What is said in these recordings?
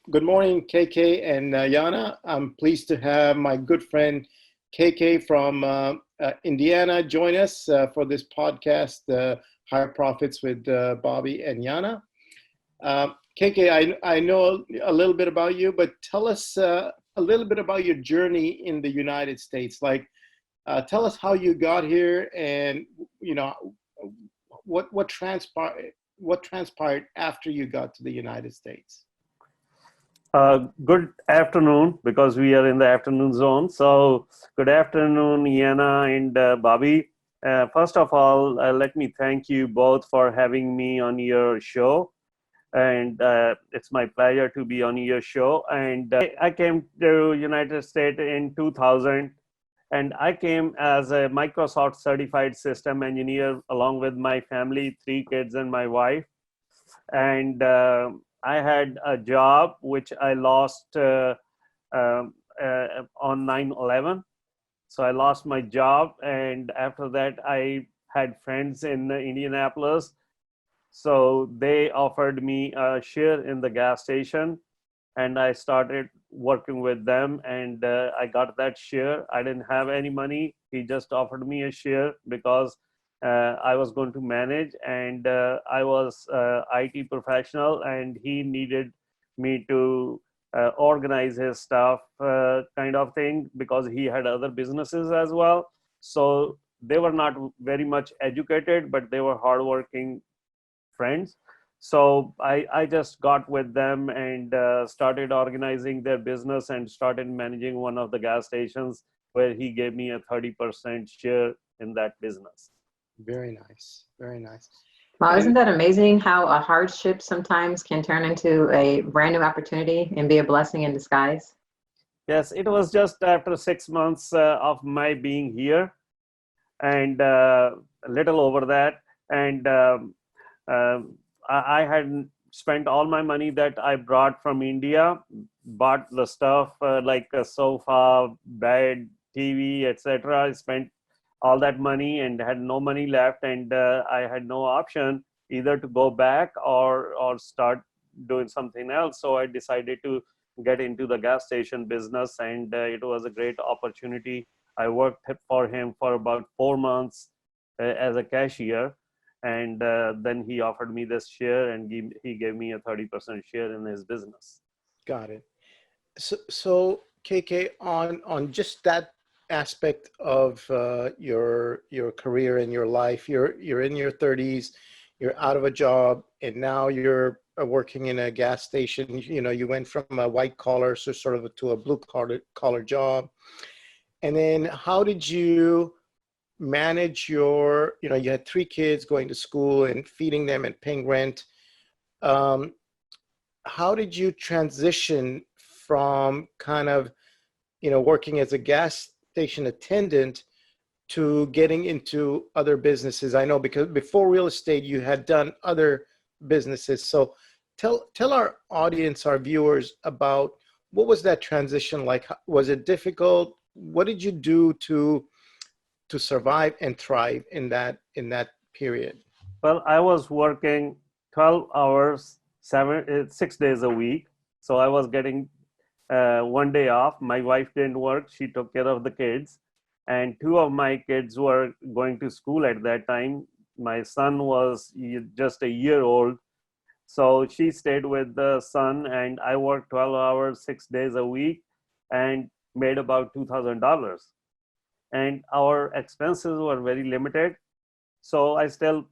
Good morning, KK and Yana. I'm pleased to have my good friend KK from Indiana join us for this podcast, Higher Profits with Bobby and Yana. KK, I know a little bit about you, but tell us a little bit about your journey in the United States. Tell us how you got here, and what transpired after you got to the United States. Good afternoon, because we are in the afternoon zone. So good afternoon, Yana and Bobby. First of all, let me thank you both for having me on your show. And it's my pleasure to be on your show. And I came to United States in 2000, and I came as a Microsoft certified system engineer along with my family, 3 kids and my wife. And I had a job which I lost on 9/11. So I lost my job, and after that I had friends in Indianapolis. So they offered me a share in the gas station, and I started working with them, and I got that share. I didn't have any money. He just offered me a share because I was going to manage, and I was IT professional, and he needed me to organize his stuff, kind of thing, because he had other businesses as well. So they were not very much educated, but they were hardworking friends. So I just got with them and started organizing their business and started managing one of the gas stations, where he gave me a 30% share in that business. Very nice. Very nice. Wow, isn't that amazing how a hardship sometimes can turn into a brand new opportunity and be a blessing in disguise? Yes, it was just after 6 months of my being here, and a little over that. And I had spent all my money that I brought from India, bought the stuff like a sofa, bed, TV, etc. I spent all that money and had no money left, and I had no option either to go back or start doing something else. So I decided to get into the gas station business, and it was a great opportunity. I worked for him for about 4 months as a cashier, and then he offered me this share, and he gave me a 30% share in his business. Got it. So KK, on just that aspect of your career and your life, you're in your 30s, you're out of a job, and now you're working in a gas station. You went from a white collar to a blue collar job. And then how did you manage you had 3 kids going to school and feeding them and paying rent. How did you transition from kind of working as a gas station attendant to getting into other businesses? I know, because before real estate you had done other businesses. So tell our audience, our viewers, about what was that transition like? Was it difficult? What did you do to survive and thrive in that period? Well, I was working 12 hours, 6 days a week. So I was getting 1 day off. My wife didn't work. She took care of the kids. And 2 of my kids were going to school at that time. My son was just a year old. So she stayed with the son, and I worked 12 hours, 6 days a week, and made about $2,000. And our expenses were very limited. So I still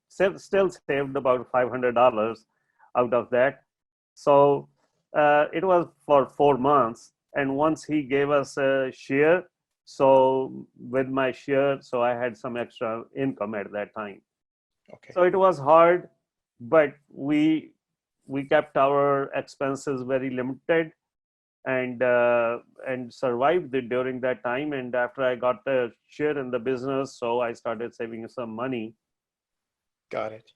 saved about $500 out of that. So it was for 4 months. And once he gave us a share, so with my share, so I had some extra income at that time. Okay. So it was hard, but we kept our expenses very limited, and survived during that time. And after I got the share in the business, so I started saving some money. Got it.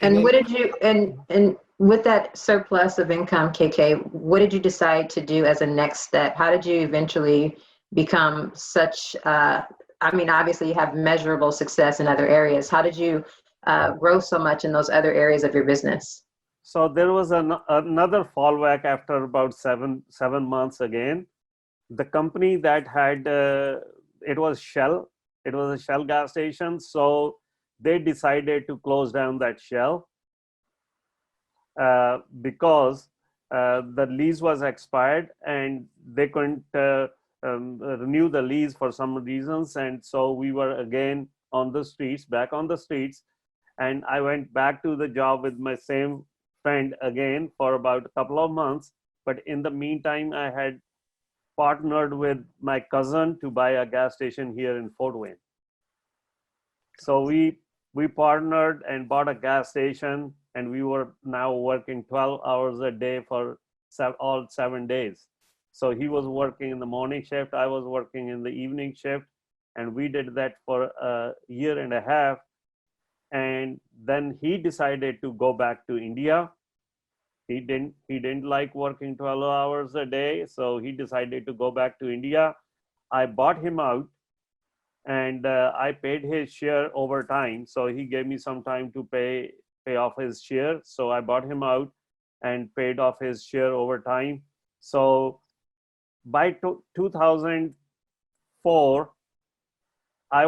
And what did you, and with that surplus of income, KK, what did you decide to do as a next step? How did you eventually become such, obviously you have measurable success in other areas. How did you grow so much in those other areas of your business? So there was another fallback after about seven months again. The company that had it was Shell. It was a Shell gas station. So they decided to close down that Shell because the lease was expired and they couldn't renew the lease for some reasons. And so we were again on the streets, back on the streets. And I went back to the job with my same friend again for about a couple of months. But in the meantime, I had partnered with my cousin to buy a gas station here in Fort Wayne. So we partnered and bought a gas station, and we were now working 12 hours a day for all 7 days. So he was working in the morning shift, I was working in the evening shift, and we did that for a year and a half. And then he decided to go back to India. He didn't like working 12 hours a day, so he decided to go back to India. I bought him out, and I paid his share over time. So he gave me some time to pay off his share. So I bought him out and paid off his share over time. So by 2004, I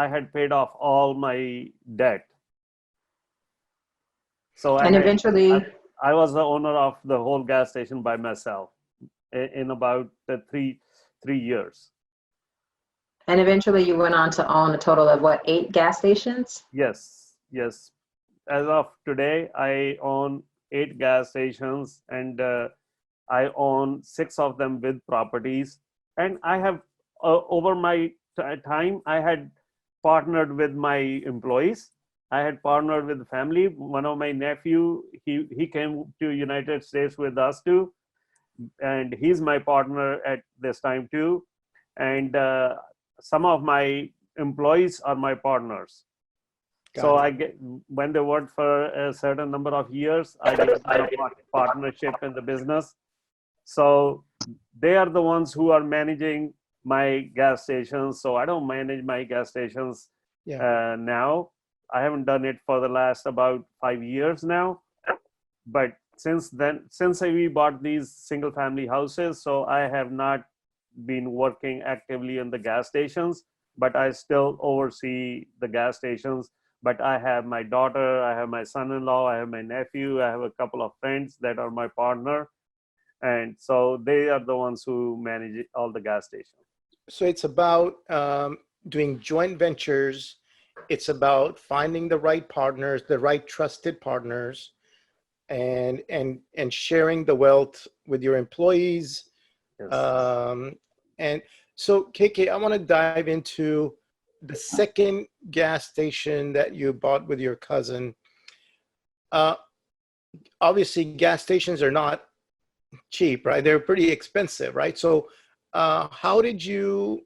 had paid off all my debt. So And eventually, I was the owner of the whole gas station by myself in about three years. and eventually you went on to own a total of what, 8 gas stations? Yes. As of today, I own 8 gas stations, and I own 6 of them with properties. And I have, over my time, I had partnered with my employees. I had partnered with family. One of my nephew, he came to United States with us too, and he's my partner at this time too. And some of my employees are my partners. So I get, when they worked for a certain number of years, I get a partnership in the business. So they are the ones who are managing my gas stations. So I don't manage my gas stations now. I haven't done it for the last about 5 years now. But since we bought these single family houses, so I have not been working actively in the gas stations, but I still oversee the gas stations. But I have my daughter, I have my son-in-law, I have my nephew, I have a couple of friends that are my partner. And so they are the ones who manage all the gas stations. So it's about doing joint ventures. It's about finding the right partners, the right trusted partners, and sharing the wealth with your employees. Yes. And so, KK, I want to dive into the second gas station that you bought with your cousin. Obviously, gas stations are not cheap, right? They're pretty expensive, right? So how did you,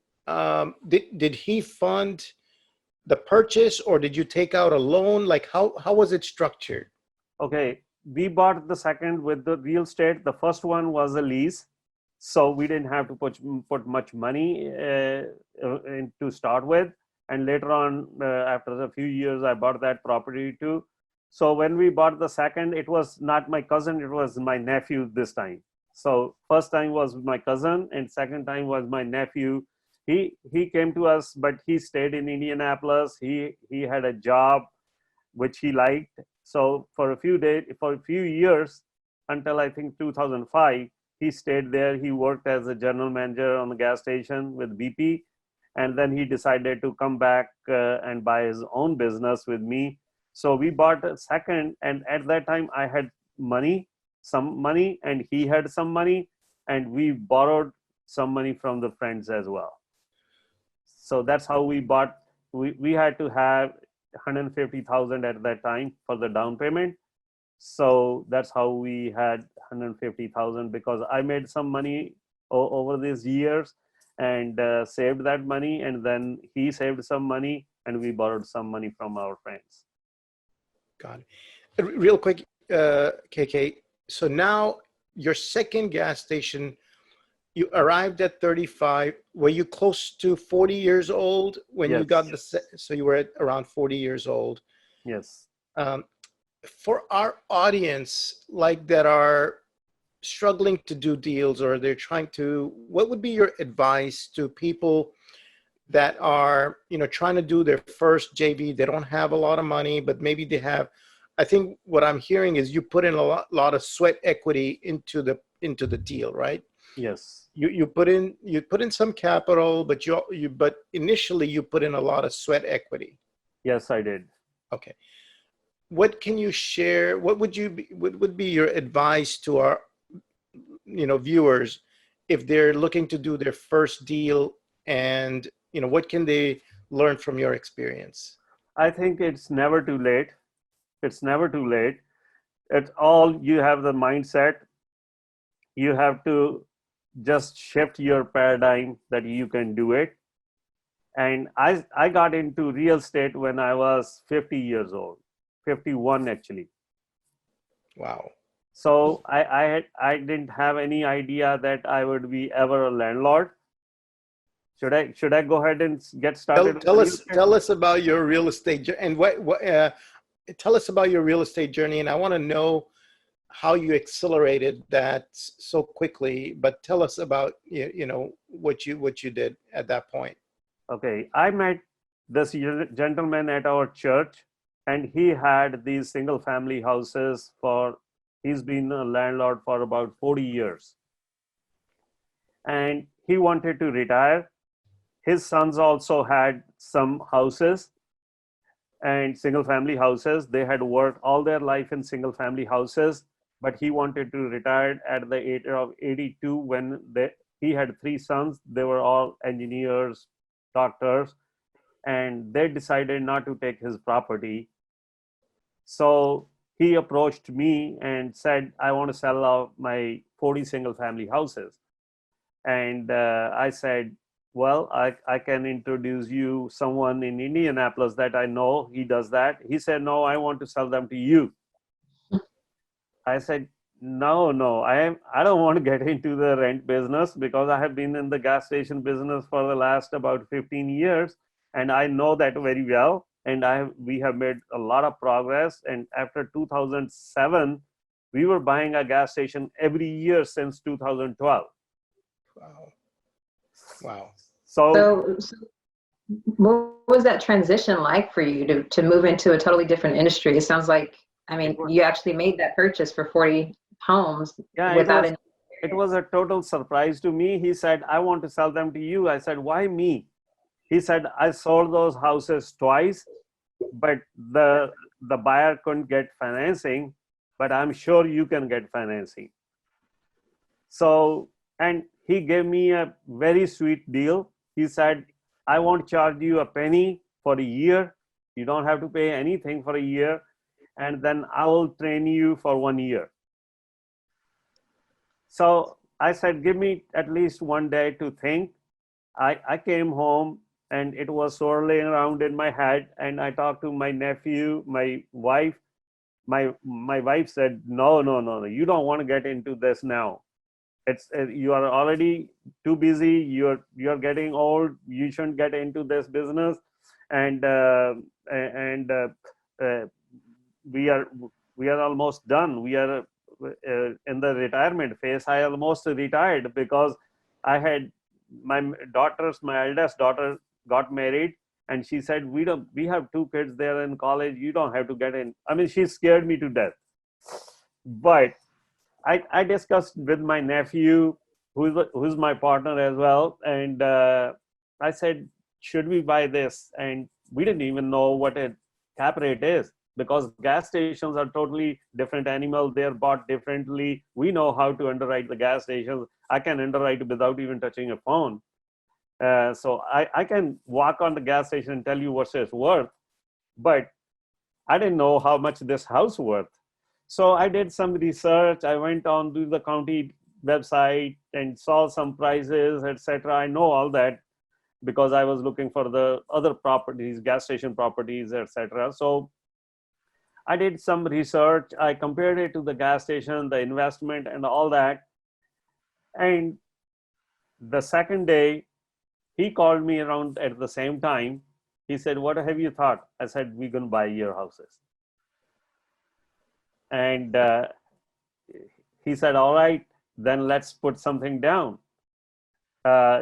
did he fund the purchase, or did you take out a loan? Like how was it structured? Okay, we bought the second with the real estate. The first one was a lease. So we didn't have to put much money in to start with. And later on, after a few years, I bought that property too. So when we bought the second, it was not my cousin, it was my nephew this time. So first time was my cousin, and second time was my nephew. He came to us, but he stayed in Indianapolis. He had a job which he liked. So for a few years, until I think 2005, he stayed there. He worked as a general manager on the gas station with BP. And then he decided to come back and buy his own business with me. So we bought a second, and at that time I had some money, and he had some money, and we borrowed some money from the friends as well. So that's how we bought. We had to have 150,000 at that time for the down payment. So that's how we had 150,000, because I made some money over these years and saved that money, and then he saved some money, and we borrowed some money from our friends. Got it. Real quick, KK. So now your second gas station, you arrived at 35. Were you close to 40 years old when Yes. you got so you were at around 40 years old? Yes. for our audience, like that are struggling to do deals, or they're trying to, what would be your advice to people that are, trying to do their first JV? They don't have a lot of money, but maybe they have, I think what I'm hearing is you put in a lot of sweat equity into the deal, right? Yes. You put in some capital, but but initially you put in a lot of sweat equity. Yes, I did. Okay. What can you share? What would be your advice to our, viewers, if they're looking to do their first deal, and, what can they learn from your experience? I think it's never too late. It's never too late. It's all, you have the mindset. You have to just shift your paradigm that you can do it. And I got into real estate when I was 50 years old, 51 actually. Wow. So I didn't have any idea that I would be ever a landlord. Should I go ahead and get Tell, started with tell real us estate? tell us about your real estate and tell us about your real estate journey, and I want to know how you accelerated that so quickly. But tell us about, what you did at that point. Okay, I met this gentleman at our church, and he had these single family houses for, he's been a landlord for about 40 years. And he wanted to retire. His sons also had some houses and single family houses. They had worked all their life in single family houses, but he wanted to retire at the age of 82 when he had three sons. They were all engineers, doctors, and they decided not to take his property. So he approached me and said, I want to sell out my 40 single family houses. And I said, well, I can introduce you someone in Indianapolis that I know. He does that. He said, no, I want to sell them to you. I said, no, I don't want to get into the rent business, because I have been in the gas station business for the last about 15 years, and I know that very well. And we have made a lot of progress. And after 2007, we were buying a gas station every year since 2012. Wow. Wow. So So what was that transition like for you to move into a totally different industry? It sounds like, I it mean, was, you actually made that purchase for 40 homes yeah, without any it was a total surprise to me. He said, I want to sell them to you. I said, why me? He said, I sold those houses twice, but the buyer couldn't get financing, but I'm sure you can get financing. So, and he gave me a very sweet deal. He said, I won't charge you a penny for a year. You don't have to pay anything for a year. And then I will train you for 1 year. So I said, give me at least one day to think. I came home and it was swirling around in my head. And I talked to my nephew, my wife. My wife said, no, you don't want to get into this now. It's you are already too busy. You're getting old. You shouldn't get into this business. And and uh, we are we are almost done. We are in the retirement phase. I almost retired because I had my eldest daughter got married, and she said, we have two kids there in college. You don't have to get in. I mean, she scared me to death. But I discussed with my nephew, who's my partner as well, and I said, should we buy this? And we didn't even know what a cap rate is, because gas stations are totally different animal. They're bought differently. We know how to underwrite the gas stations. I can underwrite without even touching a phone. So I can walk on the gas station and tell you what it's worth, but I didn't know how much this house worth. So I did some research. I went on to the county website and saw some prices, etc. I know all that because I was looking for the other properties, gas station properties, etc. So I did some research. I compared it to the gas station, the investment, and all that. And the second day, he called me around at the same time. He said, what have you thought? I said, we're going to buy your houses. And he said, all right, then let's put something down.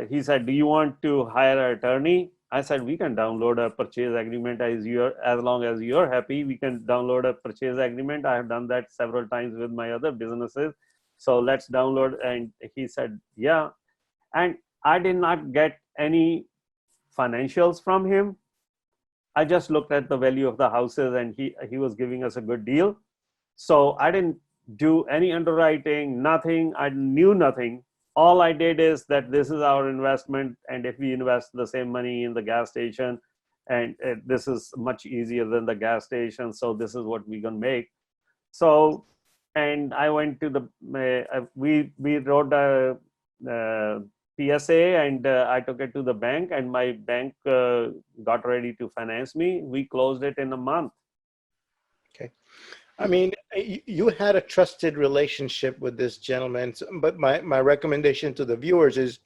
He said, do you want to hire an attorney? I said, we can download a purchase agreement as long as you're happy. We can download a purchase agreement. I have done that several times with my other businesses. So let's download. And he said, yeah. And I did not get any financials from him. I just looked at the value of the houses, and he was giving us a good deal. So I didn't do any underwriting, nothing. I knew nothing. All I did is that this is our investment, and if we invest the same money in the gas station, and this is much easier than the gas station, so this is what we can make. So, and I went to the we wrote a PSA, and I took it to the bank, and my bank got ready to finance me. We closed it in a month. Okay. I mean, you had a trusted relationship with this gentleman, but my recommendation to the viewers is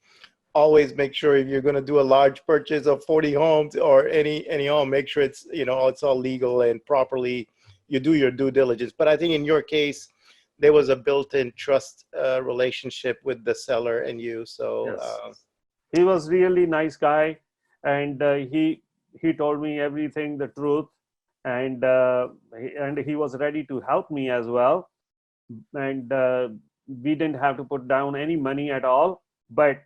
always make sure if you're going to do a large purchase of 40 homes or any home, make sure it's, it's all legal and properly, you do your due diligence. But I think in your case, there was a built-in trust relationship with the seller and you. So yes. He was really nice guy, and he told me everything, the truth. And he was ready to help me as well, and we didn't have to put down any money at all. But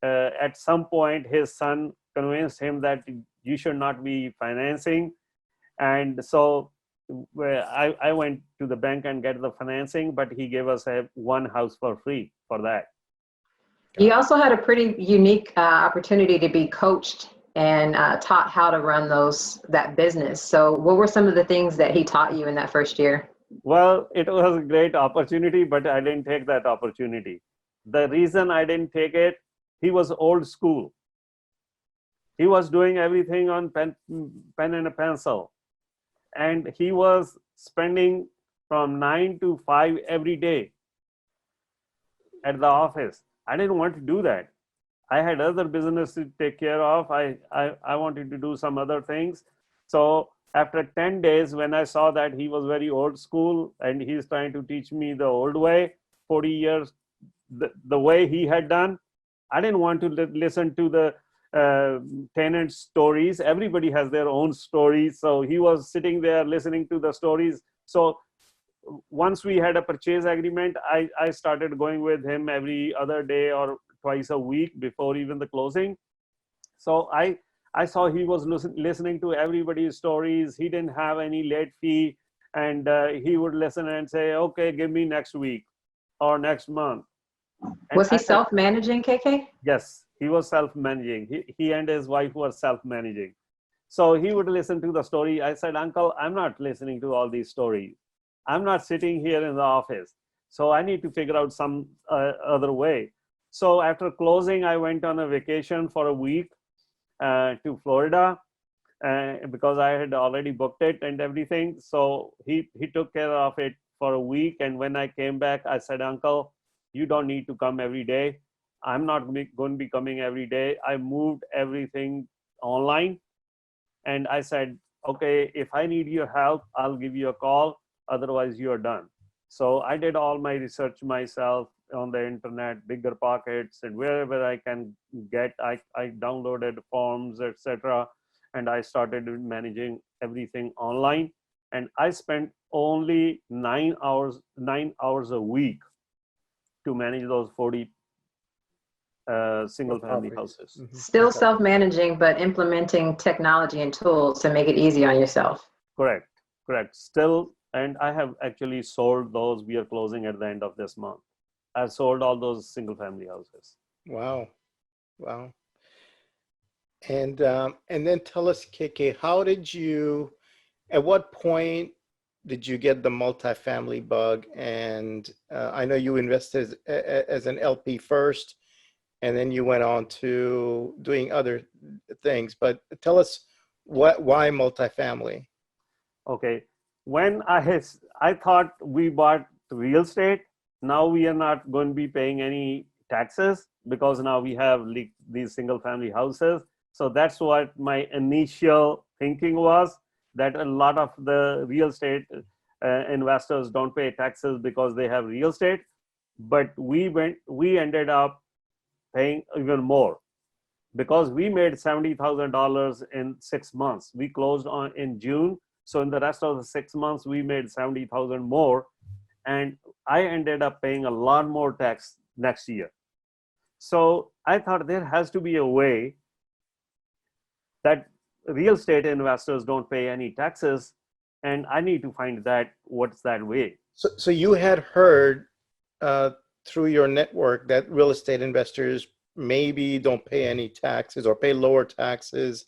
at some point his son convinced him that you should not be financing, and so I went to the bank and get the financing, but he gave us one house for free for that. You also had a pretty unique opportunity to be coached and taught how to run that business. So what were some of the things that he taught you in that first year? Well, it was a great opportunity, but I didn't take that opportunity. The reason I didn't take it, he was old school. He was doing everything on pen and a pencil. And he was spending from 9 to 5 every day at the office. I didn't want to do that. I had other business to take care of. I wanted to do some other things. So after 10 days, when I saw that he was very old school and he's trying to teach me the old way, 40 years, the way he had done, I didn't want to listen to the tenant stories. Everybody has their own stories. So he was sitting there listening to the stories. So once we had a purchase agreement, I started going with him every other day or twice a week before even the closing. So I saw he was listening to everybody's stories. He didn't have any late fee, and he would listen and say, okay, give me next week or next month. And was he self-managing, KK? Yes, he was self-managing. He and his wife were self-managing. So he would listen to the story. I said, Uncle, I'm not listening to all these stories. I'm not sitting here in the office. So I need to figure out some other way. So after closing, I went on a vacation for a week to Florida because I had already booked it and everything. So he took care of it for a week. And when I came back, I said, Uncle, you don't need to come every day. I'm not going to be coming every day. I moved everything online. And I said, okay, if I need your help, I'll give you a call. Otherwise, you're done. So I did all my research myself on the internet, Bigger Pockets, and wherever I can get, I downloaded forms, etc. And I started managing everything online. And I spent only 9 hours a week to manage those 40 single family houses. Still self-managing, but implementing technology and tools to make it easy on yourself. Correct. Still, and I have actually sold those. We are closing at the end of this month. I've sold all those single family houses. Wow. And then tell us, KK, at what point did you get the multifamily bug? And I know you invested as an LP first, and then you went on to doing other things. But tell us why multifamily? Okay. When I thought we bought real estate, now we are not going to be paying any taxes because now we have these single family houses. So that's what my initial thinking was, that a lot of the real estate investors don't pay taxes because they have real estate, but we ended up paying even more because we made $70,000 in 6 months. We closed on in June, so in the rest of the 6 months we made 70,000 more, and I ended up paying a lot more tax next year. So I thought there has to be a way that real estate investors don't pay any taxes, and I need to find that what's that way. So you had heard through your network that real estate investors maybe don't pay any taxes or pay lower taxes.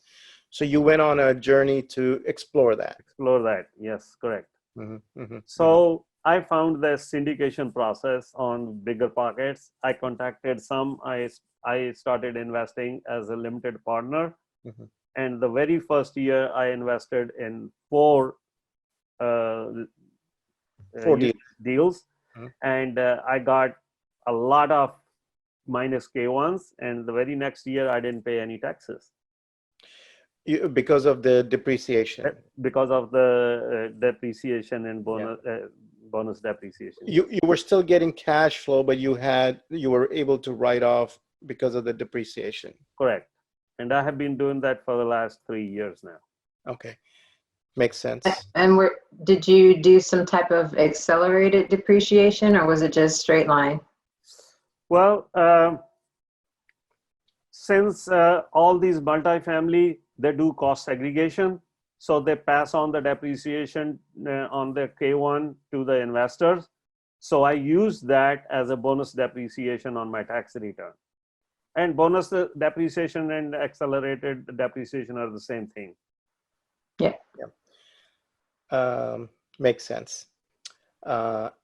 So you went on a journey to explore that. Explore that. Yes, correct. Mm-hmm, mm-hmm, so I found the syndication process on Bigger Pockets. I contacted some. I started investing as a limited partner. mm-hmm. And the very first year I invested in four deals. Mm-hmm. And I got a lot of minus K1s. And the very next year I didn't pay any taxes. Because of the depreciation. Because of the depreciation and bonus depreciation. You were still getting cash flow, but you were able to write off because of the depreciation. Correct. And I have been doing that for the last 3 years now. Okay. Makes sense. And did you do some type of accelerated depreciation, or was it just straight line? Well, since all these multifamily, they do cost segregation, so they pass on the depreciation on the K1 to the investors. So I use that as a bonus depreciation on my tax return. And bonus depreciation and accelerated depreciation are the same thing. Yeah. Makes sense.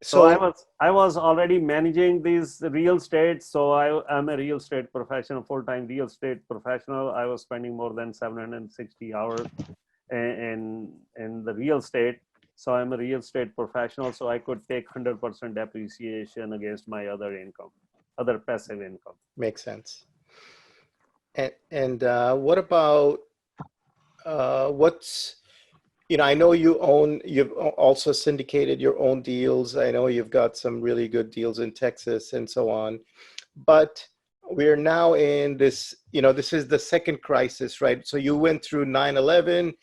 So I was already managing these real estate. So I'm a real estate professional, full-time real estate professional. I was spending more than 760 hours in the real estate. So I'm a real estate professional. So I could take 100% depreciation against my other income, other passive income. Makes sense. And what about what's, I know you've also syndicated your own deals. I know you've got some really good deals in Texas and so on, but we're now in this, this is the second crisis, right? So you went through 9/11,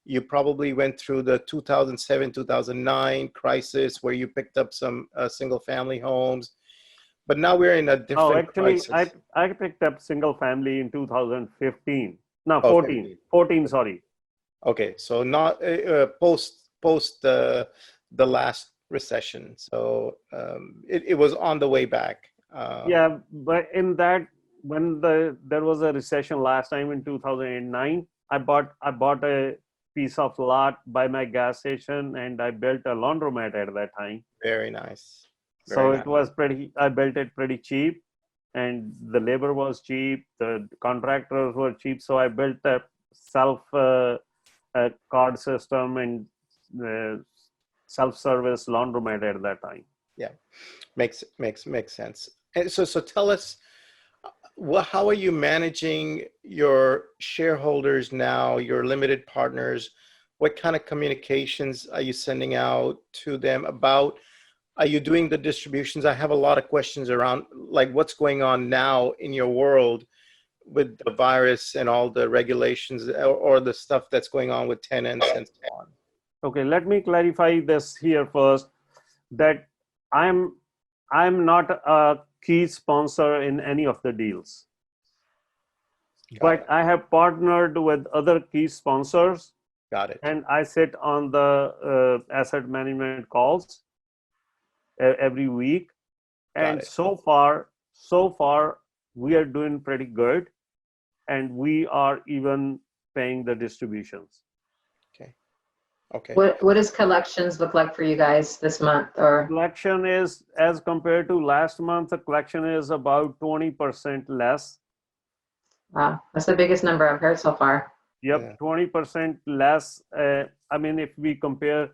you probably went through the 2007, 2009 crisis where you picked up some single family homes, but now we're in a different crisis. I picked up single family in 2015. No, 14, sorry. Okay, so not post the last recession. So it was on the way back. Yeah, but in that, when there was a recession last time in 2009, I bought a piece of lot by my gas station, and I built a laundromat at that time. Very nice. It was I built it pretty cheap, and the labor was cheap, the contractors were cheap. So I built a self card system and self-service laundromat at that time. Yeah, makes sense. And so tell us, how are you managing your shareholders now, your limited partners? What kind of communications are you sending out to them about? Are you doing the distributions? I have a lot of questions around like what's going on now in your world with the virus and all the regulations or the stuff that's going on with tenants and so on. Okay, let me clarify this here first, that I'm not a key sponsor in any of the deals. But I have partnered with other key sponsors. Got it. And I sit on the asset management calls every week. And so far we are doing pretty good. And we are even paying the distributions. Okay. What does collections look like for you guys this month? Or collection is, as compared to last month, the collection is about 20% less. Wow, that's the biggest number I've heard so far. Yep, yeah. 20% less. I mean, if we compare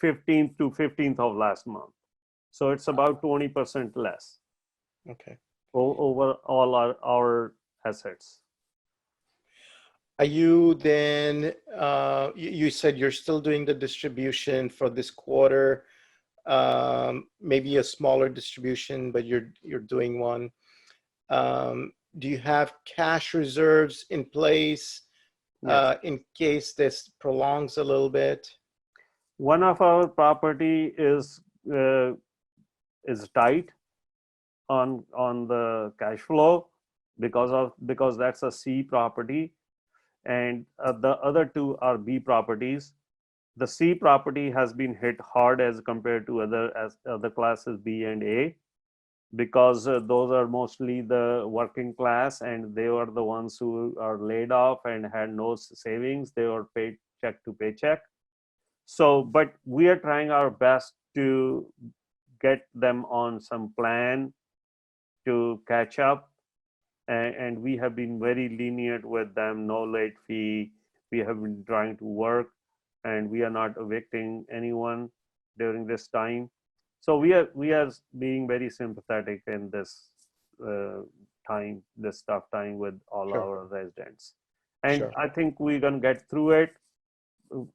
15th to 15th of last month, so it's about 20% less. Okay. Over all our assets. Are you then, you said you're still doing the distribution for this quarter, maybe a smaller distribution, but you're doing one. Do you have cash reserves in place Yes. in case this prolongs a little bit? One of our property uh, is tight on the cash flow because that's a C property, and the other two are B properties. The C property has been hit hard as compared to other classes B and A, because those are mostly the working class, and they were the ones who are laid off and had no savings. They were paid check to paycheck. So, but we are trying our best to get them on some plan to catch up, and we have been very lenient with them, no late fee. We have been trying to work, and we are not evicting anyone during this time. So we are being very sympathetic in this time, this tough time with all Sure, our residents. And sure, I think we're gonna get through it.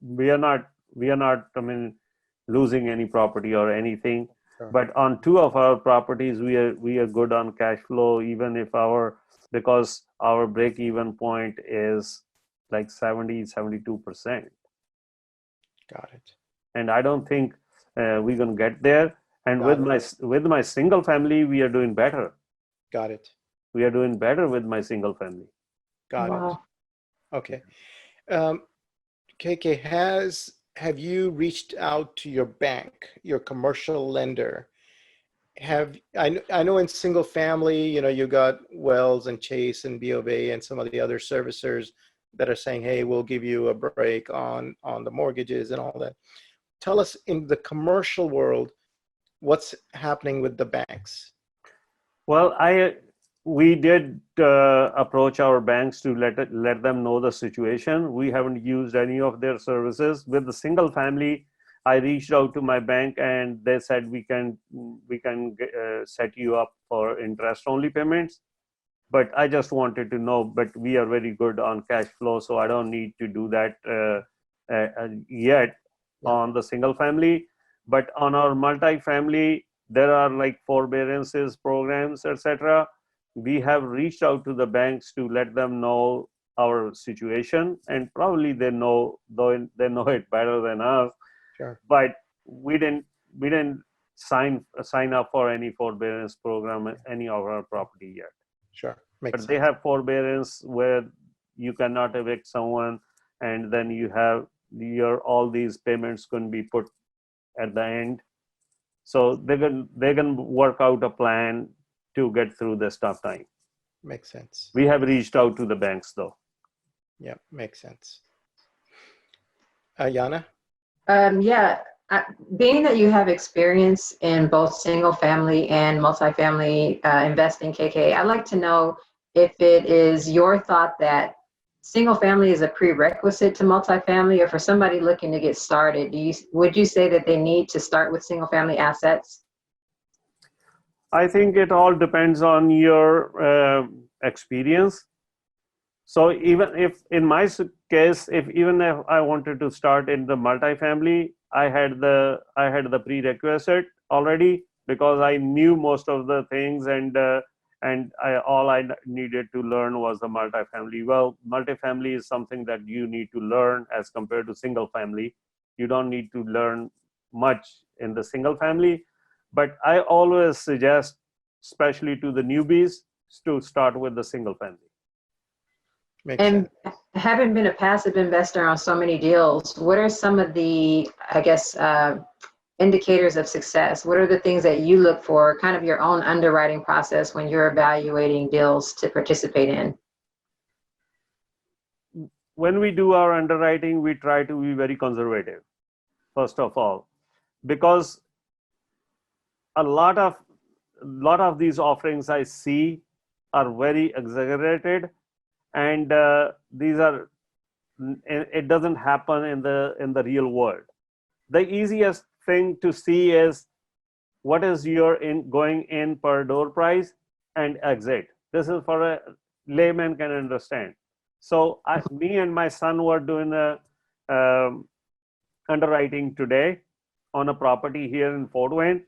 We are not I mean, losing any property or anything. sure. But on two of our properties, we are good on cash flow, even if because our break even point is like 70-72%. Got it. And I don't think we're going to get there. And Got it. with my single family, we are doing better. Got it. We are doing better with my single family. Got it. Wow. Okay. KK, have you reached out to your bank, your commercial lender? I know in single family, you got Wells and Chase and BofA and some of the other servicers that are saying, hey, we'll give you a break on the mortgages and all that. Tell us, in the commercial world, what's happening with the banks? Well, we did approach our banks to let them know the situation. We haven't used any of their services. With the single family, I reached out to my bank and they said we can set you up for interest only payments. But I just wanted to know. But we are very good on cash flow, so I don't need to do that yet Yeah. on the single family. But on our multi-family, there are like forbearances programs, etc. We have reached out to the banks to let them know our situation, and probably they know, though they know it better than us. Sure, But we didn't sign up for any forbearance program at any of our property yet. sure. Makes But they sense. have forbearance where you cannot evict someone, and then you have all these payments can be put at the end. So they can work out a plan to get through this tough time. Makes sense. We have reached out to the banks though. Yeah, makes sense. Yana? Yeah, being that you have experience in both single family and multifamily investing, KK, I'd like to know if it is your thought that single family is a prerequisite to multifamily, or for somebody looking to get started, would you say that they need to start with single family assets? I think it all depends on your experience. So even if in my case, even if I wanted to start in the multifamily, I had the prerequisite already, because I knew most of the things, and all I needed to learn was the multifamily. Well, multifamily is something that you need to learn as compared to single family. You don't need to learn much in the single family, but I always suggest, especially to the newbies, to start with the single family. Makes And sense. having been a passive investor on so many deals, what are some of the, I guess, indicators of success? What are the things that you look for, kind of your own underwriting process when you're evaluating deals to participate in? When we do our underwriting, we try to be very conservative, first of all, because a lot of these offerings I see are very exaggerated, and it doesn't happen in the real world. The easiest thing to see is what is your going in per door price and exit. This is for a layman can understand. So me and my son were doing a um, underwriting today on a property here in Fort Wayne,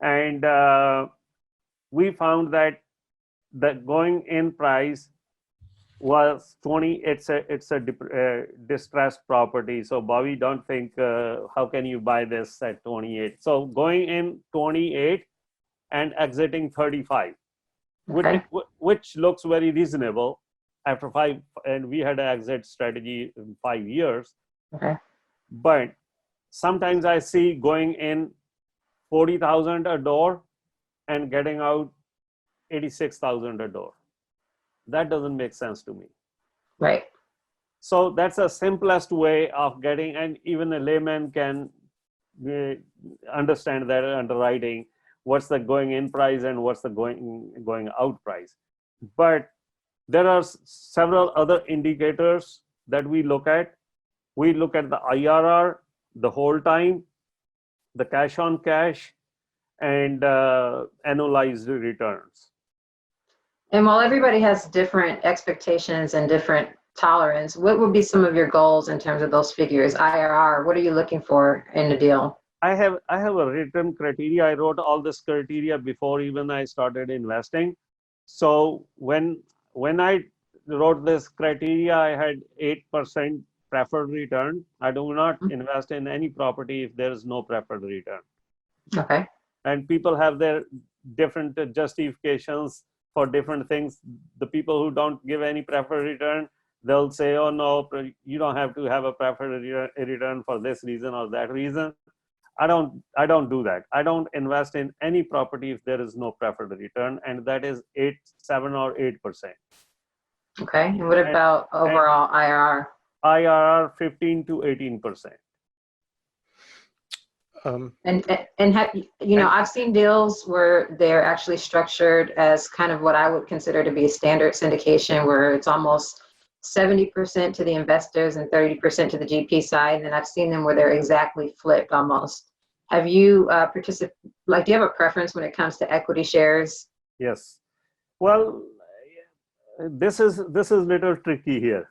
and we found that the going in price was 20. It's a distressed property. So Bobby, don't think how can you buy this at 28? So going in 28 and exiting 35, Okay. which looks very reasonable after 5, and we had an exit strategy in 5 years. Okay. But sometimes I see going in 40,000 a door and getting out 86,000 a door. That doesn't make sense to me. Right. So that's the simplest way of getting, and even a layman can uh, understand that underwriting, what's the going in price and what's the going out price. But there are several other indicators that we look at. We look at the IRR, the hold time, the cash on cash, and annualized returns. And while everybody has different expectations and different tolerance, what would be some of your goals in terms of those figures? IRR, what are you looking for in the deal? I have a written criteria. I wrote all this criteria before even I started investing. So when I wrote this criteria, I had 8% preferred return. I do not invest in any property if there is no preferred return. Okay. And people have their different justifications for different things. The people who don't give any preferred return, they'll say, oh no, you don't have to have a preferred return for this reason or that reason. I don't do that. I don't invest in any property if there is no preferred return, and that is 7 or 8%. Okay. And what about overall IRR? IRR 15 to 18%. And have, you know, I've seen deals where they're actually structured as kind of what I would consider to be a standard syndication, where it's almost 70% to the investors and 30% to the GP side. And then I've seen them where they're exactly flipped almost. Have you do you have a preference when it comes to equity shares? Yes. Well, this is little tricky here.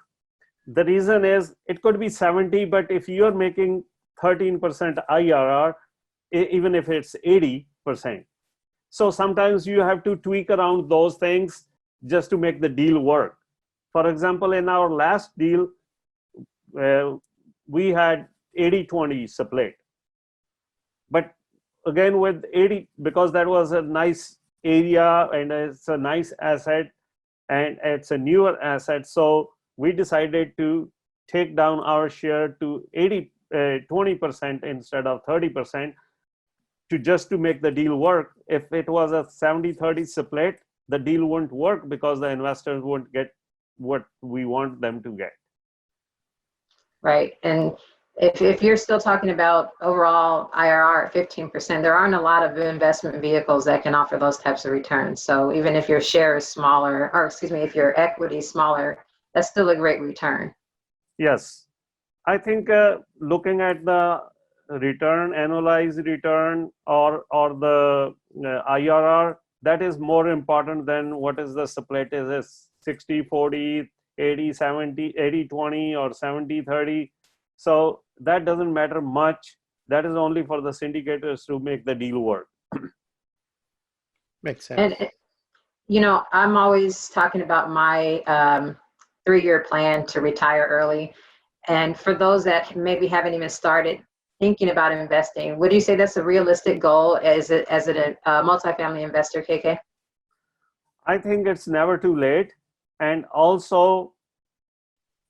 The reason is it could be 70, but if you're making 13% IRR, even if it's 80%. So sometimes you have to tweak around those things just to make the deal work. For example, in our last deal, we had 80-20 split. But again, with 80, because that was a nice area and it's a nice asset and it's a newer asset, so we decided to take down our share to 20% instead of 30%, to make the deal work. If it was a 70-30 split, the deal wouldn't work because the investors wouldn't get what we want them to get. Right. And if you're still talking about overall IRR at 15%, there aren't a lot of investment vehicles that can offer those types of returns. So even if your share is smaller, or excuse me, if your equity is smaller, that's still a great return. Yes. I think looking at the return, annualized return, or the IRR, that is more important than what is the split. Is it 60-40, 80-70, 80-20, or 70-30? So that doesn't matter much. That is only for the syndicators to make the deal work. Makes sense. And you know, I'm always talking about my 3-year plan to retire early. And for those that maybe haven't even started thinking about investing, would you say that's a realistic goal as a multifamily investor, KK? I think it's never too late, and also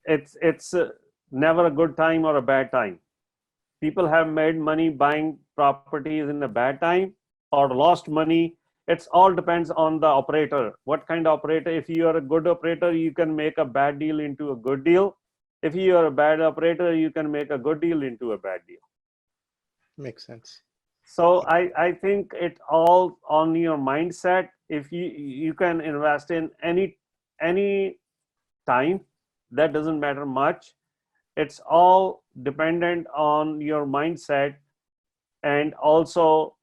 it's never a good time or a bad time. People have made money buying properties in a bad time or lost money. It's all depends on the operator. What kind of operator? If you are a good operator, you can make a bad deal into a good deal. If you are a bad operator, you can make a good deal into a bad deal. Makes sense. So I think it all on your mindset. If you can invest in any time, that doesn't matter much. It's all dependent on your mindset, and also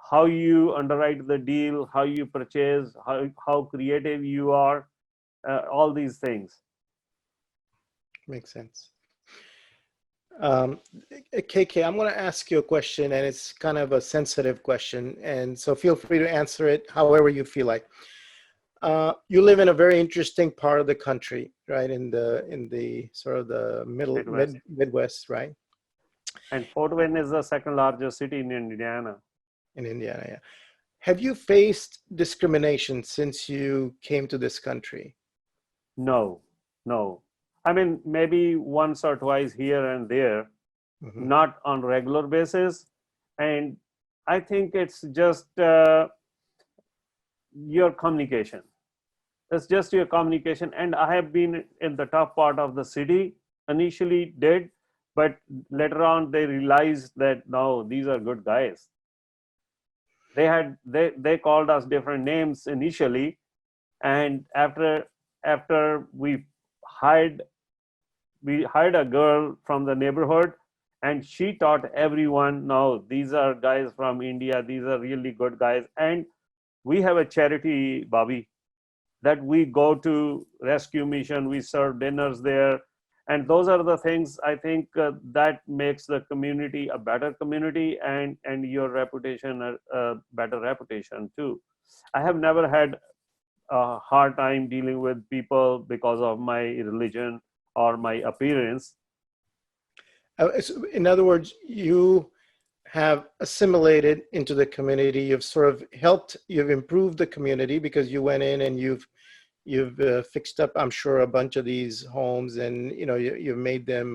how you underwrite the deal, how you purchase, how creative you are, all these things. Makes sense. Um, KK, I'm going to ask you a question, and it's kind of a sensitive question, and so feel free to answer it however you feel like. You live in a very interesting part of the country, right? In the sort of the Midwest. Midwest, right? And Fort Wayne is the second largest city in Indiana. In Indiana, yeah. Have you faced discrimination since you came to this country? No, no. I mean, maybe once or twice here and there, Mhm. not on regular basis. And I think it's just your communication. It's just your communication. And I have been in the tough part of the city initially did, but later on they realized that no, these are good guys. They called us different names initially, and after hired we hired a girl from the neighborhood, and she taught everyone, no, these are guys from India, these are really good guys. And we have a charity, Bobby, that we go to rescue mission, we serve dinners there, and those are the things I think that makes the community a better community, and your reputation a better reputation too. I have never had a hard time dealing with people because of my religion or my appearance. In other words, you have assimilated into the community. You've sort of helped. You've improved the community because you went in and you've fixed up, I'm sure, a bunch of these homes, and you've made them.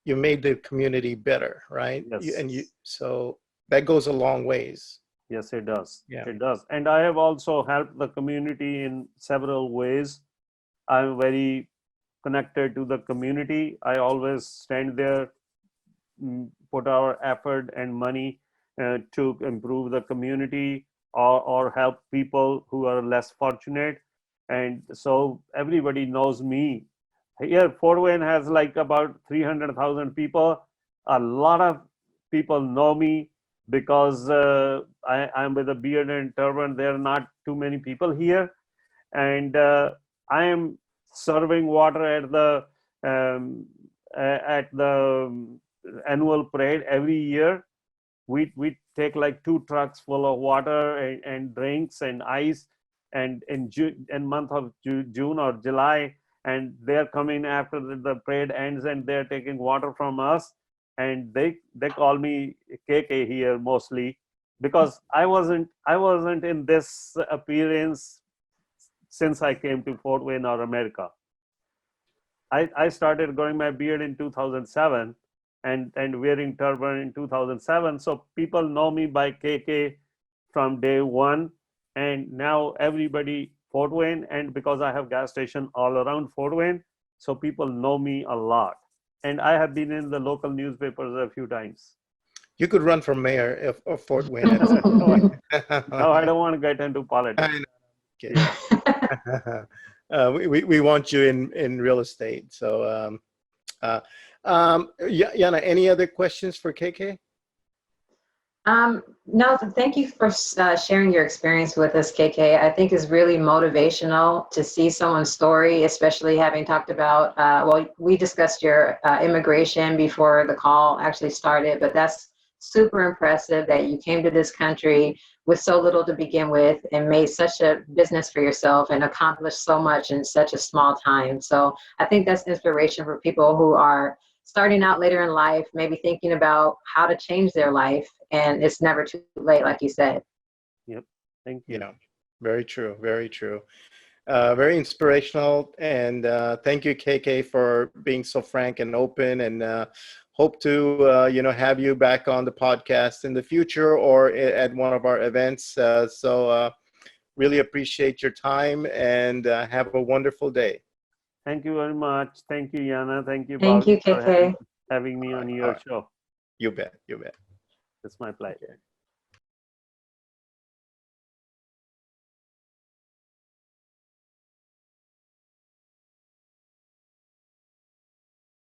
You made the community better, right? Yes. So that goes a long ways. Yes, it does. Yeah. It does. And I have also helped the community in several ways. I'm very connected to the community. I always stand there, put our effort and money to improve the community, or help people who are less fortunate. And so everybody knows me. Here, Fort Wayne has like about 300,000 people. A lot of people know me because I'm with a beard and turban. There are not too many people here. And I am serving water um, at the annual parade every year. We take like 2 trucks full of water and drinks and ice, and in month of June or July, and they're coming after the parade ends, and they're taking water from us, and they call me KK here mostly because I wasn't in this appearance since I came to Fort Wayne or America. I started growing my beard in 2007 and wearing turban in 2007. So people know me by KK from day one. And now everybody Fort Wayne, and because I have gas station all around Fort Wayne, so people know me a lot. And I have been in the local newspapers a few times. You could run for mayor of Fort Wayne at some No, point. no, I don't want to get into politics. I know. Okay. Yeah. We want you in real estate. So, Yana, any other questions for KK? No, thank you for sharing your experience with us, KK. I think it's really motivational to see someone's story, especially having talked about, well, we discussed your immigration before the call actually started, but that's super impressive that you came to this country with so little to begin with and made such a business for yourself and accomplished so much in such a small time. So I think that's inspiration for people who are starting out later in life, maybe thinking about how to change their life, and it's never too late, like you said. Yep. Thank you. Yeah, very true. Very true. Very inspirational. And thank you, KK, for being so frank and open. And hope to have you back on the podcast in the future or at one of our events. So really appreciate your time and have a wonderful day. Thank you very much. Thank you, Yana. Thank you, Thank Bobby, you, for KK. having me on All your right. show. You bet. You bet. It's my pleasure. Okay.